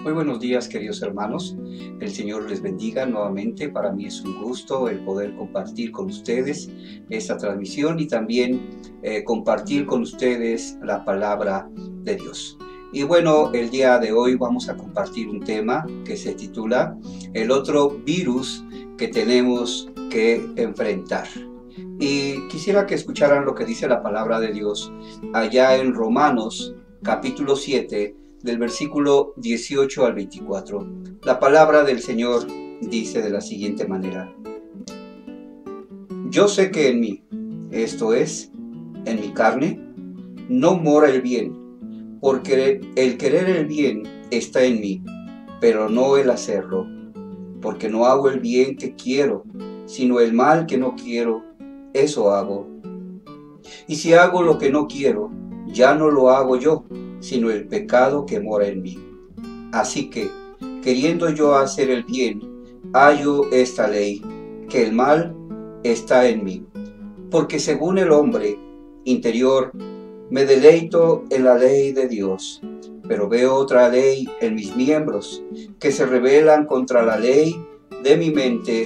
Muy buenos días, queridos hermanos. El Señor les bendiga nuevamente. Para mí es un gusto el poder compartir con ustedes esta transmisión y también compartir con ustedes la palabra de Dios. Y bueno, el día de hoy vamos a compartir un tema que se titula El otro virus que tenemos que enfrentar. Y quisiera que escucharan lo que dice la palabra de Dios allá en Romanos capítulo 7, del versículo 18 al 24. La palabra del Señor dice de la siguiente manera: Yo sé que en mí, esto es, en mi carne, no mora el bien, porque el querer el bien está en mí, pero no el hacerlo, porque no hago el bien que quiero, sino el mal que no quiero, eso hago. Y si hago lo que no quiero, ya no lo hago yo, sino el pecado que mora en mí. Así que, queriendo yo hacer el bien, hallo esta ley, que el mal está en mí. Porque según el hombre interior, me deleito en la ley de Dios, pero veo otra ley en mis miembros, que se rebelan contra la ley de mi mente,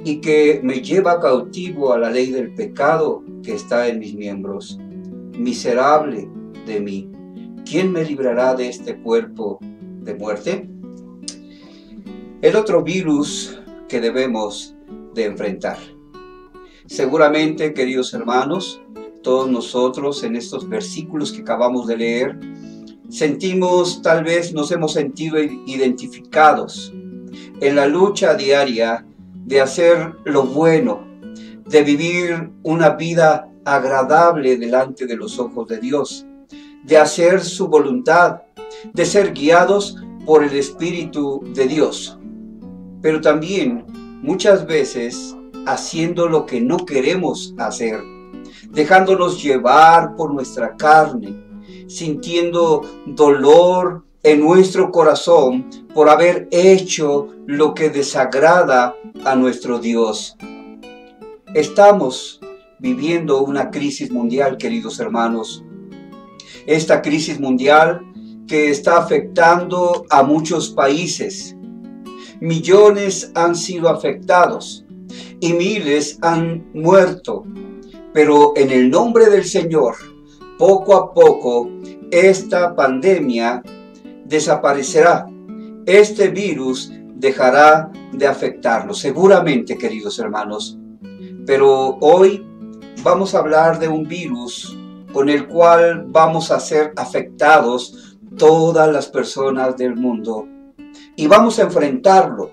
y que me lleva cautivo a la ley del pecado que está en mis miembros. Miserable de mí, ¿quién me librará de este cuerpo de muerte? El otro virus que debemos de enfrentar. Seguramente, queridos hermanos, todos nosotros en estos versículos que acabamos de leer, tal vez nos hemos sentido identificados en la lucha diaria de hacer lo bueno, de vivir una vida agradable delante de los ojos de Dios, de hacer su voluntad, de ser guiados por el Espíritu de Dios. Pero también muchas veces haciendo lo que no queremos hacer, dejándonos llevar por nuestra carne, sintiendo dolor en nuestro corazón por haber hecho lo que desagrada a nuestro Dios. Estamos viviendo una crisis mundial, queridos hermanos. Esta crisis mundial que está afectando a muchos países. Millones han sido afectados y miles han muerto. Pero en el nombre del Señor, poco a poco, esta pandemia desaparecerá. Este virus dejará de afectarnos, seguramente, queridos hermanos. Pero hoy vamos a hablar de un virus con el cual vamos a ser afectados todas las personas del mundo. Y vamos a enfrentarlo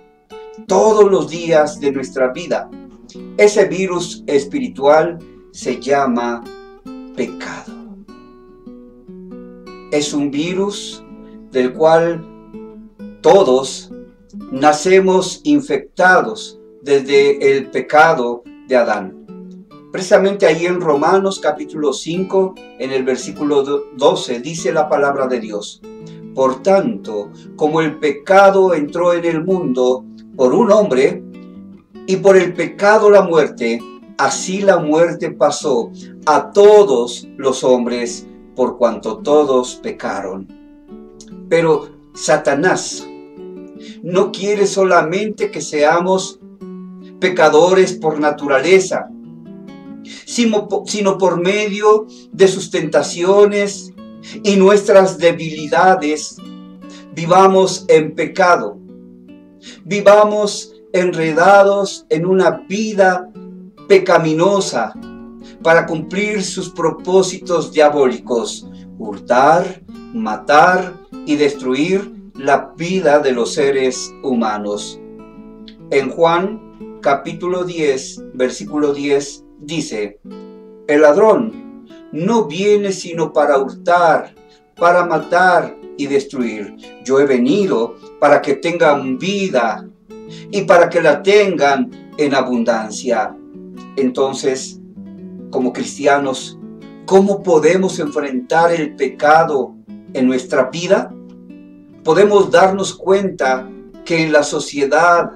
todos los días de nuestra vida. Ese virus espiritual se llama pecado. Es un virus del cual todos nacemos infectados desde el pecado de Adán. Precisamente ahí en Romanos capítulo 5, en el versículo 12, dice la palabra de Dios: Por tanto, como el pecado entró en el mundo por un hombre, y por el pecado la muerte, así la muerte pasó a todos los hombres, por cuanto todos pecaron. Pero Satanás no quiere solamente que seamos pecadores por naturaleza, sino por medio de sus tentaciones y nuestras debilidades, vivamos en pecado, vivamos enredados en una vida pecaminosa para cumplir sus propósitos diabólicos: hurtar, matar y destruir la vida de los seres humanos. En Juan capítulo 10, versículo 10 dice: El ladrón no viene sino para hurtar, para matar y destruir. Yo he venido para que tengan vida y para que la tengan en abundancia. Entonces, como cristianos, ¿cómo podemos enfrentar el pecado en nuestra vida? Podemos darnos cuenta que en la sociedad,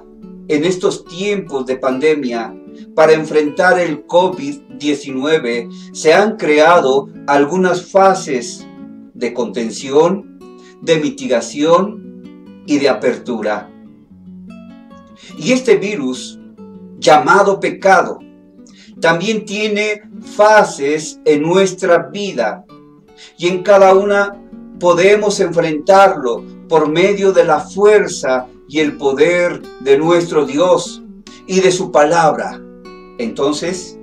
en estos tiempos de pandemia, para enfrentar el COVID-19, se han creado algunas fases de contención, de mitigación y de apertura. Y este virus, llamado pecado, también tiene fases en nuestra vida, y en cada una podemos enfrentarlo por medio de la fuerza y el poder de nuestro Dios y de su palabra. Entonces,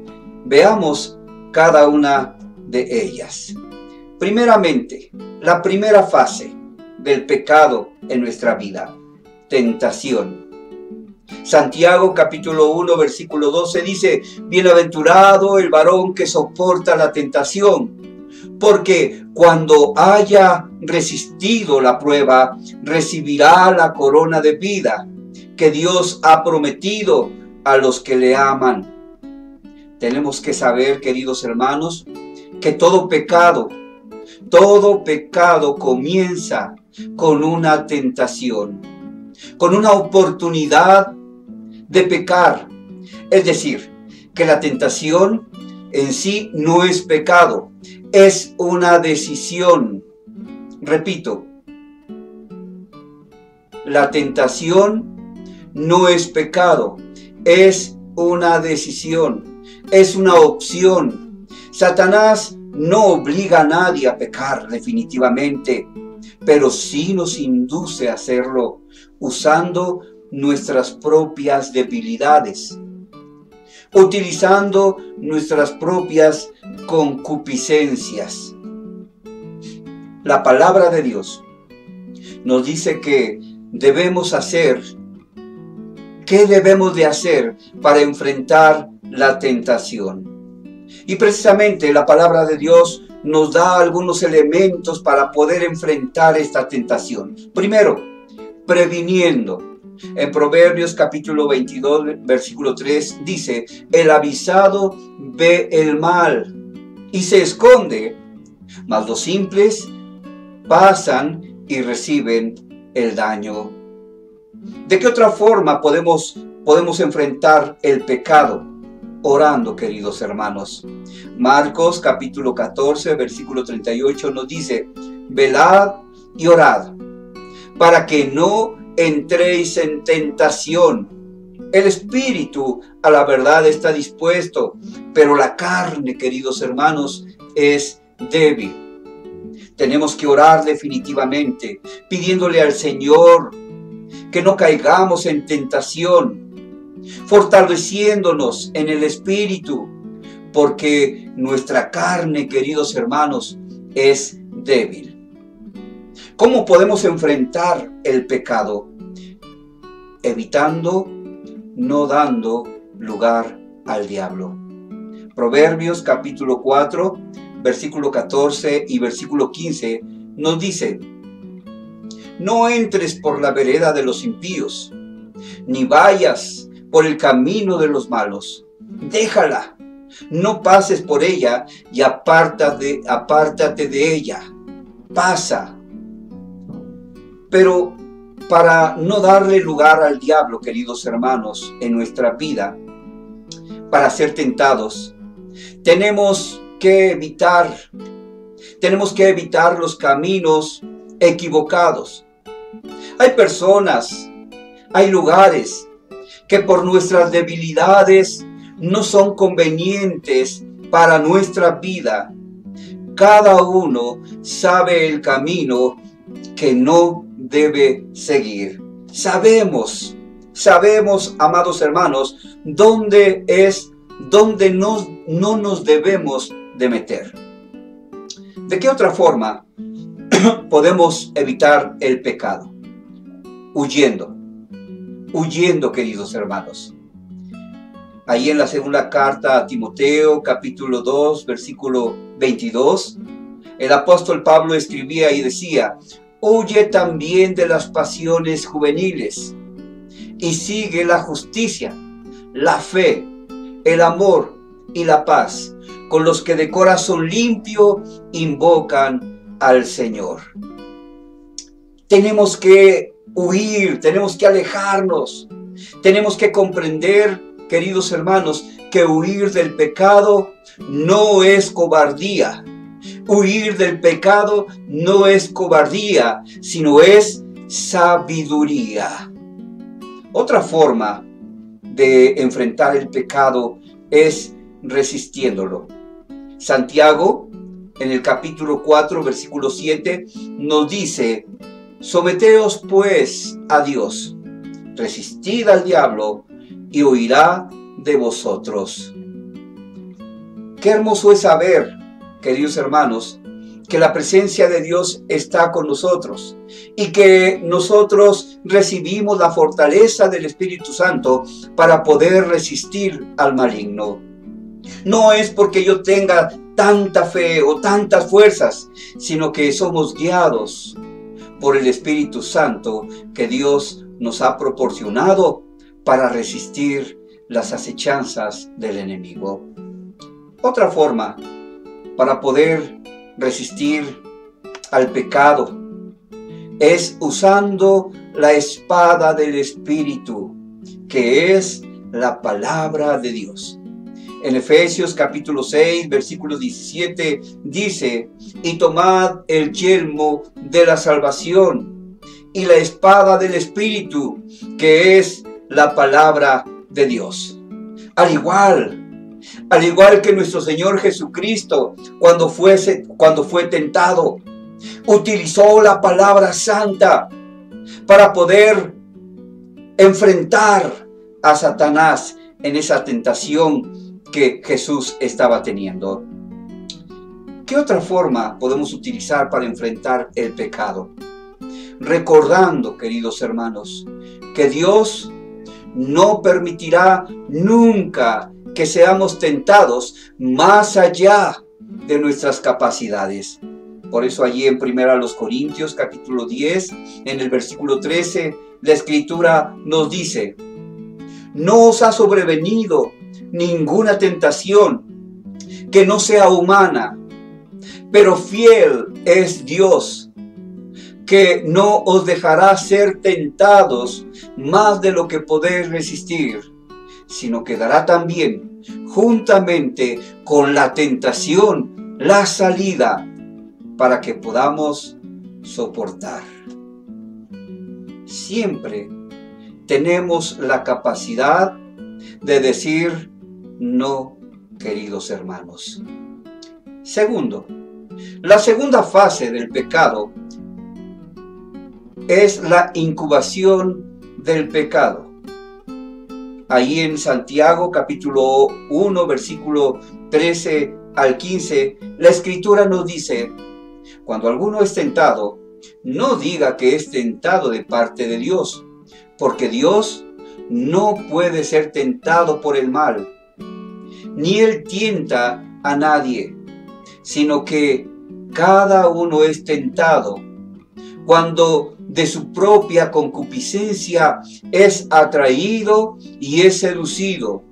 veamos cada una de ellas. Primeramente, la primera fase del pecado en nuestra vida: tentación. Santiago capítulo 1 versículo 12 dice: bienaventurado el varón que soporta la tentación, porque cuando haya resistido la prueba, recibirá la corona de vida que Dios ha prometido a los que le aman. Tenemos que saber, queridos hermanos, que todo pecado comienza con una tentación, con una oportunidad de pecar. Es decir, que la tentación en sí no es pecado, es una decisión. Repito, la tentación no es pecado, es una decisión, es una opción. Satanás no obliga a nadie a pecar definitivamente, pero sí nos induce a hacerlo usando nuestras propias debilidades, utilizando nuestras propias concupiscencias. La palabra de Dios nos dice que debemos hacer, ¿qué debemos de hacer para enfrentar la tentación? Y precisamente la palabra de Dios nos da algunos elementos para poder enfrentar esta tentación. Primero, previniendo. En Proverbios capítulo 22, versículo 3 dice: el avisado ve el mal y se esconde, mas los simples pasan y reciben el daño. ¿De qué otra forma podemos enfrentar el pecado? Orando, queridos hermanos. Marcos capítulo 14, versículo 38 nos dice: velad y orad, para que no entréis en tentación. El espíritu a la verdad está dispuesto, pero la carne, queridos hermanos, es débil. Tenemos que orar definitivamente, pidiéndole al Señor que no caigamos en tentación, fortaleciéndonos en el espíritu, porque nuestra carne, queridos hermanos, es débil. ¿Cómo podemos enfrentar el pecado? Evitando, no dando lugar al diablo. Proverbios capítulo 4, versículo 14 y versículo 15 nos dice: no entres por la vereda de los impíos, ni vayas por el camino de los malos. Déjala, no pases por ella y apártate de ella. Pasa. Pero para no darle lugar al diablo, queridos hermanos, en nuestra vida, para ser tentados, tenemos que evitar los caminos equivocados. Hay personas, hay lugares que por nuestras debilidades no son convenientes para nuestra vida. Cada uno sabe el camino que no debe seguir. Sabemos, amados hermanos, dónde no nos debemos de meter. ¿De qué otra forma podemos evitar el pecado? Huyendo, queridos hermanos. Ahí en la segunda carta a Timoteo, capítulo 2, versículo 22, el apóstol Pablo escribía y decía: huye también de las pasiones juveniles y sigue la justicia, la fe, el amor y la paz con los que de corazón limpio invocan al Señor. Tenemos que huir, tenemos que alejarnos, tenemos que comprender, queridos hermanos, que huir del pecado no es cobardía. Huir del pecado no es cobardía, sino es sabiduría. Otra forma de enfrentar el pecado es resistiéndolo. Santiago, en el capítulo 4, versículo 7, nos dice: someteos pues a Dios, resistid al diablo y huirá de vosotros. Qué hermoso es saber, queridos hermanos, que la presencia de Dios está con nosotros y que nosotros recibimos la fortaleza del Espíritu Santo para poder resistir al maligno. No es porque yo tenga tanta fe o tantas fuerzas, sino que somos guiados por el Espíritu Santo que Dios nos ha proporcionado para resistir las acechanzas del enemigo. Otra forma para poder resistir al pecado es usando la espada del Espíritu, que es la palabra de Dios. En Efesios capítulo 6, versículo 17 dice: y tomad el yelmo de la salvación y la espada del Espíritu, que es la palabra de Dios. Al igual que nuestro Señor Jesucristo, cuando fue tentado, utilizó la palabra santa para poder enfrentar a Satanás en esa tentación que Jesús estaba teniendo. ¿Qué otra forma podemos utilizar para enfrentar el pecado? Recordando, queridos hermanos, que Dios no permitirá nunca que seamos tentados más allá de nuestras capacidades. Por eso allí en 1 Corintios capítulo 10, en el versículo 13, la Escritura nos dice: no os ha sobrevenido ninguna tentación que no sea humana, pero fiel es Dios, que no os dejará ser tentados más de lo que podéis resistir, sino que dará también, juntamente con la tentación, la salida para que podamos soportar. Siempre tenemos la capacidad de decir no, queridos hermanos. Segundo, la segunda fase del pecado es la incubación del pecado. Ahí en Santiago capítulo 1, versículo 13 al 15, la Escritura nos dice: cuando alguno es tentado, no diga que es tentado de parte de Dios, porque Dios no puede ser tentado por el mal, ni Él tienta a nadie, sino que cada uno es tentado cuando de su propia concupiscencia es atraído y es seducido.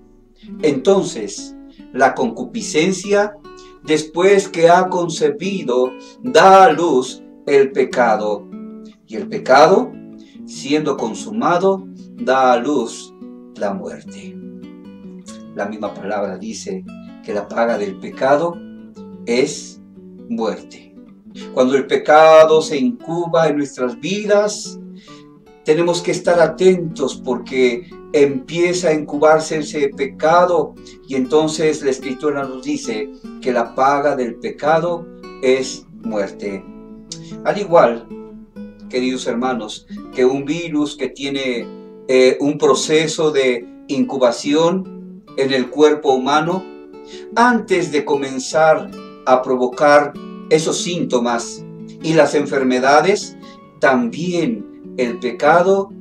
Entonces, la concupiscencia, después que ha concebido, da a luz el pecado. Y el pecado, siendo consumado, da a luz la muerte. La misma palabra dice que la paga del pecado es muerte. Cuando el pecado se incuba en nuestras vidas, tenemos que estar atentos porque empieza a incubarse ese pecado y entonces la Escritura nos dice que la paga del pecado es muerte. Al igual, queridos hermanos, que un virus que tiene un proceso de incubación en el cuerpo humano, antes de comenzar a provocar esos síntomas y las enfermedades, también el pecado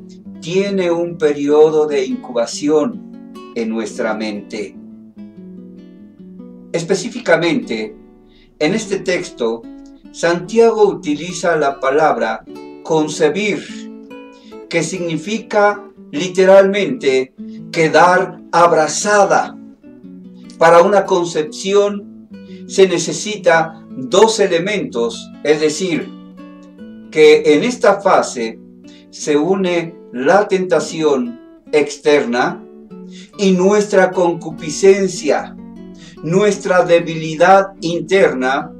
tiene un periodo de incubación en nuestra mente. Específicamente, en este texto, Santiago utiliza la palabra concebir, que significa literalmente quedar abrazada. Para una concepción se necesita dos elementos, es decir, que en esta fase se une la tentación externa y nuestra concupiscencia, nuestra debilidad interna.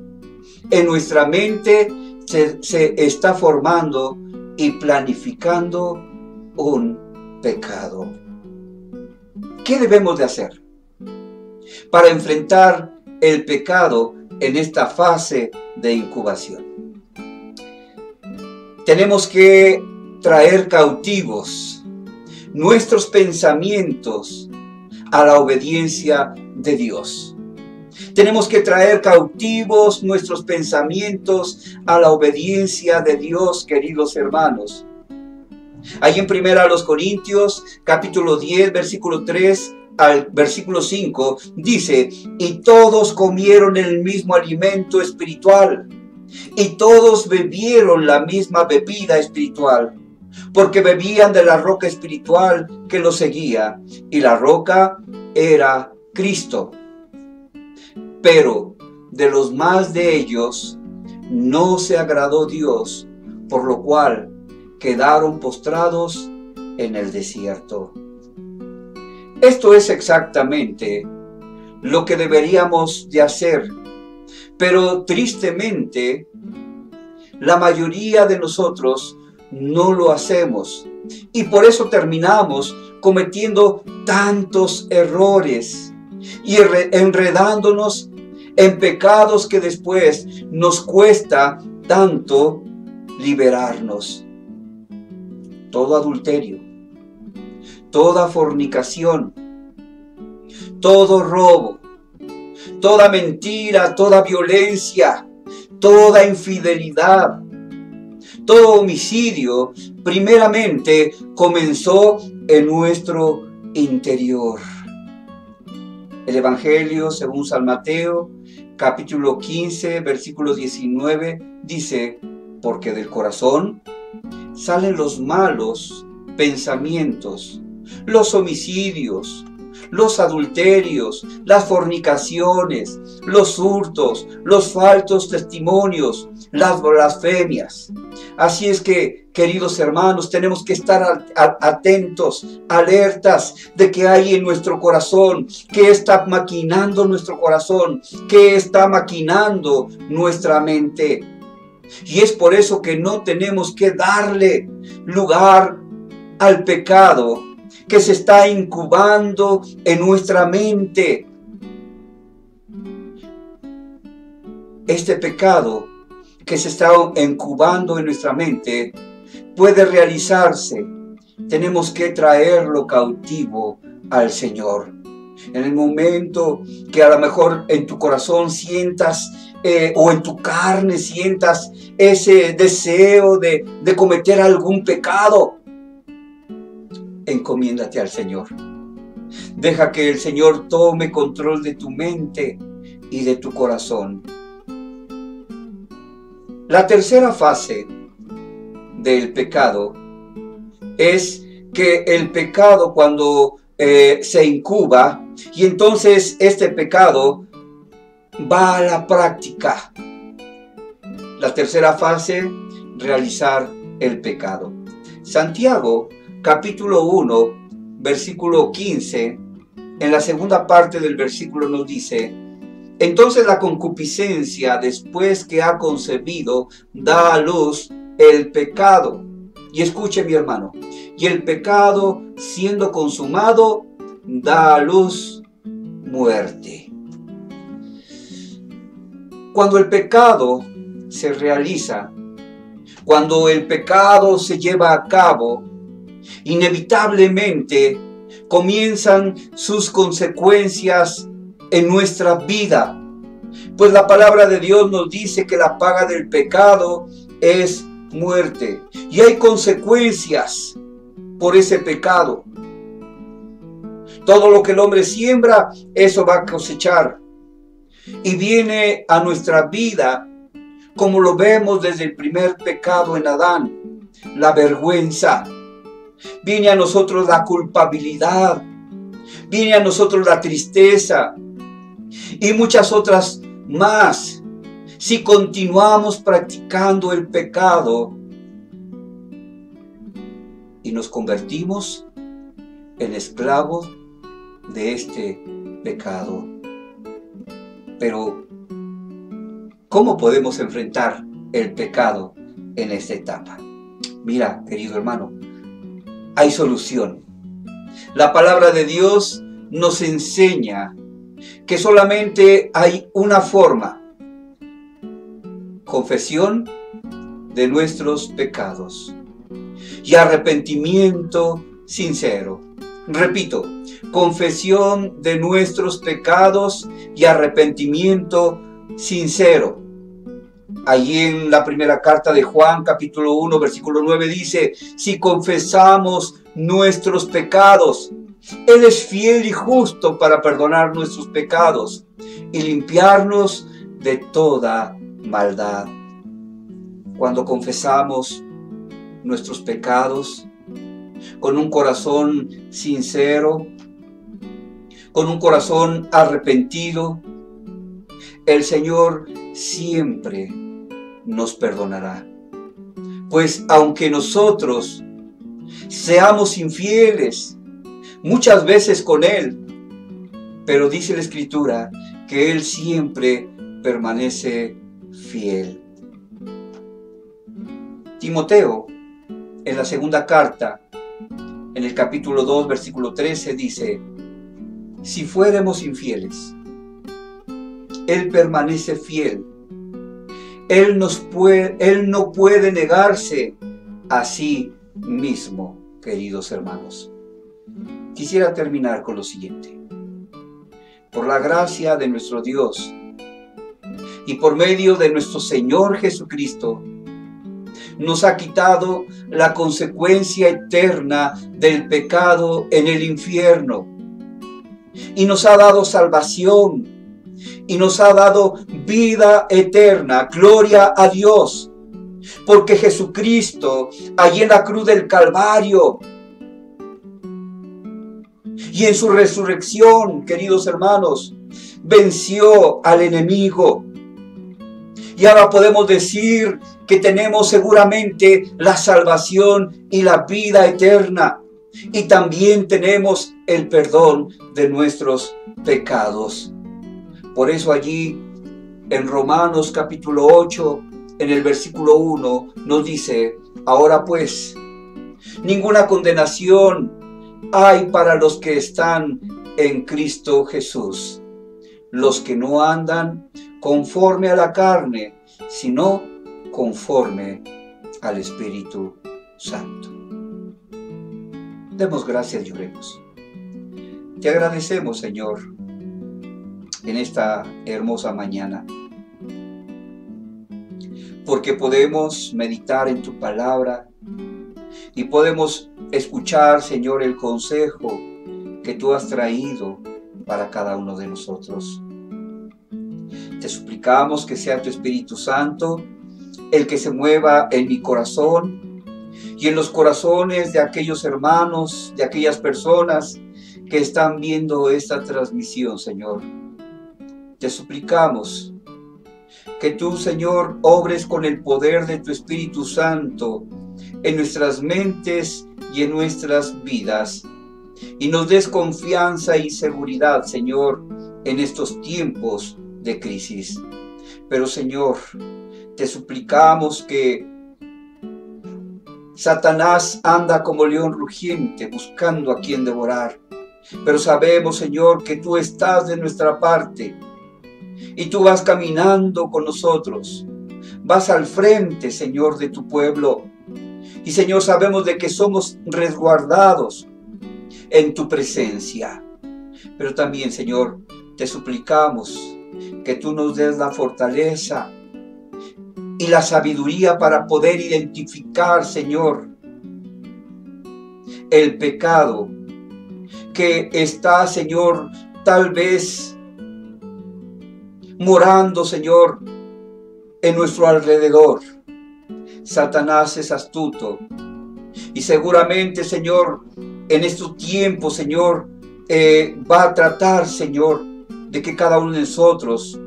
En nuestra mente se está formando y planificando un pecado. ¿Qué debemos de hacer para enfrentar el pecado en esta fase de incubación? Tenemos que traer cautivos nuestros pensamientos a la obediencia de Dios. Tenemos que traer cautivos nuestros pensamientos a la obediencia de Dios, queridos hermanos. Ahí en 1 Corintios, capítulo 10, versículo 3 al versículo 5, dice: y todos comieron el mismo alimento espiritual, y todos bebieron la misma bebida espiritual, porque bebían de la roca espiritual que los seguía, y la roca era Cristo. Pero de los más de ellos no se agradó Dios, por lo cual quedaron postrados en el desierto. Esto es exactamente lo que deberíamos de hacer, pero tristemente la mayoría de nosotros no lo hacemos, y por eso terminamos cometiendo tantos errores y enredándonos en pecados que después nos cuesta tanto liberarnos. Todo adulterio, toda fornicación, todo robo, toda mentira, toda violencia, toda infidelidad, todo homicidio, primeramente comenzó en nuestro interior. El Evangelio según San Mateo, capítulo 15, versículo 19, dice: porque del corazón salen los malos pensamientos, los homicidios, los adulterios, las fornicaciones, los hurtos, los falsos testimonios, las blasfemias. Así es que, queridos hermanos, tenemos que estar atentos, alertas de qué hay en nuestro corazón, qué está maquinando nuestro corazón, qué está maquinando nuestra mente. Y es por eso que no tenemos que darle lugar al pecado que se está incubando en nuestra mente. Este pecado que se está incubando en nuestra mente puede realizarse. Tenemos que traerlo cautivo al Señor. En el momento que a lo mejor en tu corazón sientas o en tu carne sientas ese deseo de cometer algún pecado, encomiéndate al Señor. Deja que el Señor tome control de tu mente y de tu corazón. La tercera fase del pecado es que el pecado cuando se incuba, y entonces este pecado va a la práctica. La tercera fase, realizar el pecado. Santiago, capítulo 1, versículo 15, en la segunda parte del versículo nos dice: entonces la concupiscencia, después que ha concebido, da a luz el pecado. Y escuche, mi hermano, y el pecado, siendo consumado, da a luz muerte. Cuando el pecado se realiza, cuando el pecado se lleva a cabo, inevitablemente comienzan sus consecuencias en nuestra vida. Pues la palabra de Dios nos dice que la paga del pecado es muerte. Y hay consecuencias por ese pecado. Todo lo que el hombre siembra, eso va a cosechar. Y viene a nuestra vida, como lo vemos desde el primer pecado en Adán, la vergüenza. Viene a nosotros la culpabilidad. Viene a nosotros la tristeza. Y muchas otras más. Si continuamos practicando el pecado y nos convertimos en esclavos de este pecado. Pero, ¿cómo podemos enfrentar el pecado en esta etapa? Mira, querido hermano, hay solución. La palabra de Dios nos enseña que solamente hay una forma: confesión de nuestros pecados y arrepentimiento sincero. Repito, confesión de nuestros pecados y arrepentimiento sincero. Allí en la primera carta de Juan, capítulo 1, versículo 9 dice: si confesamos nuestros pecados, Él es fiel y justo para perdonar nuestros pecados y limpiarnos de toda maldad. Cuando confesamos nuestros pecados con un corazón sincero, con un corazón arrepentido, el Señor siempre nos perdonará. Pues aunque nosotros seamos infieles muchas veces con Él, pero dice la Escritura que Él siempre permanece fiel. Timoteo, en la segunda carta, en el capítulo 2, versículo 13, dice: si fuéramos infieles, Él permanece fiel. Él no puede negarse a sí mismo, queridos hermanos. Quisiera terminar con lo siguiente. Por la gracia de nuestro Dios y por medio de nuestro Señor Jesucristo, nos ha quitado la consecuencia eterna del pecado en el infierno y nos ha dado salvación y nos ha dado vida eterna. Gloria a Dios, porque Jesucristo allí en la cruz del Calvario y en su resurrección, queridos hermanos, venció al enemigo. Y ahora podemos decir que tenemos seguramente la salvación y la vida eterna. Y también tenemos el perdón de nuestros pecados. Por eso allí en Romanos capítulo 8, en el versículo 1, nos dice: ahora pues, ninguna condenación hay para los que están en Cristo Jesús, los que no andan conforme a la carne, sino conforme al Espíritu Santo. Demos gracias y oremos. Te agradecemos, Señor, en esta hermosa mañana, porque podemos meditar en tu palabra y podemos escuchar, Señor, el consejo que tú has traído para cada uno de nosotros. Te suplicamos que sea tu Espíritu Santo el que se mueva en mi corazón y en los corazones de aquellos hermanos, de aquellas personas que están viendo esta transmisión, Señor. Te suplicamos que tú, Señor, obres con el poder de tu Espíritu Santo en nuestras mentes y en nuestras vidas, y nos des confianza y seguridad, Señor, en estos tiempos de crisis. Pero, Señor, te suplicamos que Satanás anda como león rugiente buscando a quien devorar, pero sabemos, Señor, que tú estás de nuestra parte y tú vas caminando con nosotros, vas al frente, Señor, de tu pueblo. Y, Señor, sabemos de que somos resguardados en tu presencia. Pero también, Señor, te suplicamos que tú nos des la fortaleza y la sabiduría para poder identificar, Señor, el pecado que está, Señor, tal vez morando, Señor, en nuestro alrededor. Satanás es astuto y seguramente, Señor, en estos tiempos, Señor, va a tratar, Señor, de que cada uno de nosotros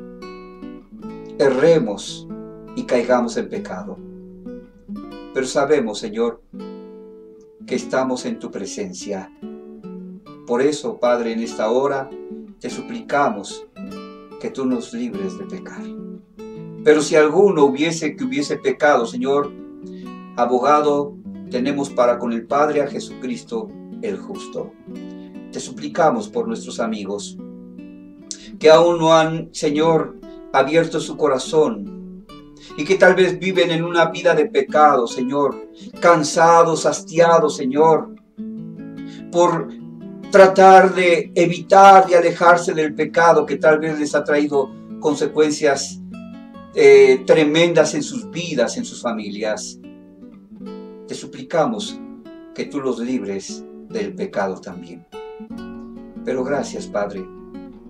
erremos y caigamos en pecado. Pero sabemos, Señor, que estamos en tu presencia. Por eso, Padre, en esta hora te suplicamos que tú nos libres de pecar. Pero si alguno hubiese pecado, Señor, abogado tenemos para con el Padre a Jesucristo el justo. Te suplicamos por nuestros amigos que aún no han, Señor, abierto su corazón y que tal vez viven en una vida de pecado, Señor, cansados, hastiados, Señor, por tratar de evitar y alejarse del pecado que tal vez les ha traído consecuencias tremendas en sus vidas, en sus familias. Te suplicamos que tú los libres del pecado también. Pero gracias, Padre,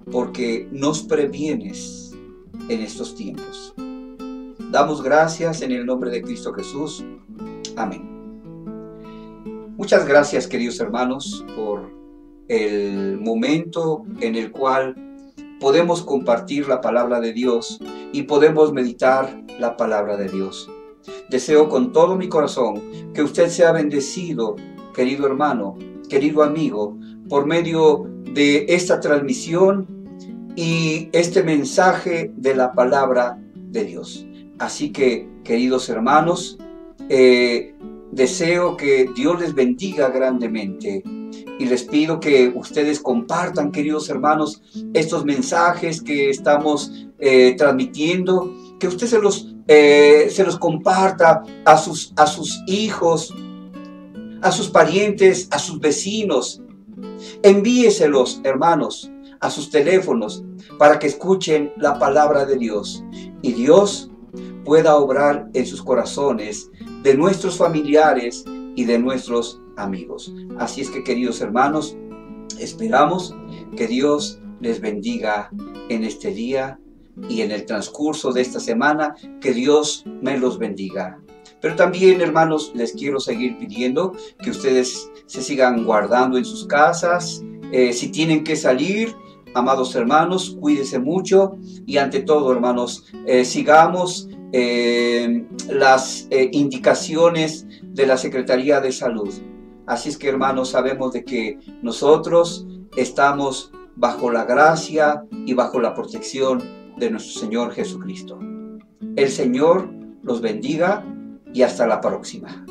porque nos previenes en estos tiempos. Damos gracias en el nombre de Cristo Jesús. Amén. Muchas gracias, queridos hermanos, por el momento en el cual podemos compartir la palabra de Dios y podemos meditar la palabra de Dios. Deseo con todo mi corazón que usted sea bendecido, querido hermano, querido amigo, por medio de esta transmisión y este mensaje de la palabra de Dios. Así que, queridos hermanos, deseo que Dios les bendiga grandemente y les pido que ustedes compartan, queridos hermanos, estos mensajes que estamos transmitiendo, que usted se los comparta a sus hijos, a sus parientes, a sus vecinos. Envíeselos, hermanos, a sus teléfonos para que escuchen la palabra de Dios y Dios pueda obrar en sus corazones, de nuestros familiares y de nuestros amigos. Así es que, queridos hermanos, esperamos que Dios les bendiga en este día y en el transcurso de esta semana, que Dios me los bendiga. Pero también, hermanos, les quiero seguir pidiendo que ustedes se sigan guardando en sus casas. Si tienen que salir, amados hermanos, cuídense mucho y ante todo, hermanos, sigamos las indicaciones de la Secretaría de Salud. Así es que, hermanos, sabemos de que nosotros estamos bajo la gracia y bajo la protección de nuestro Señor Jesucristo. El Señor los bendiga y hasta la próxima.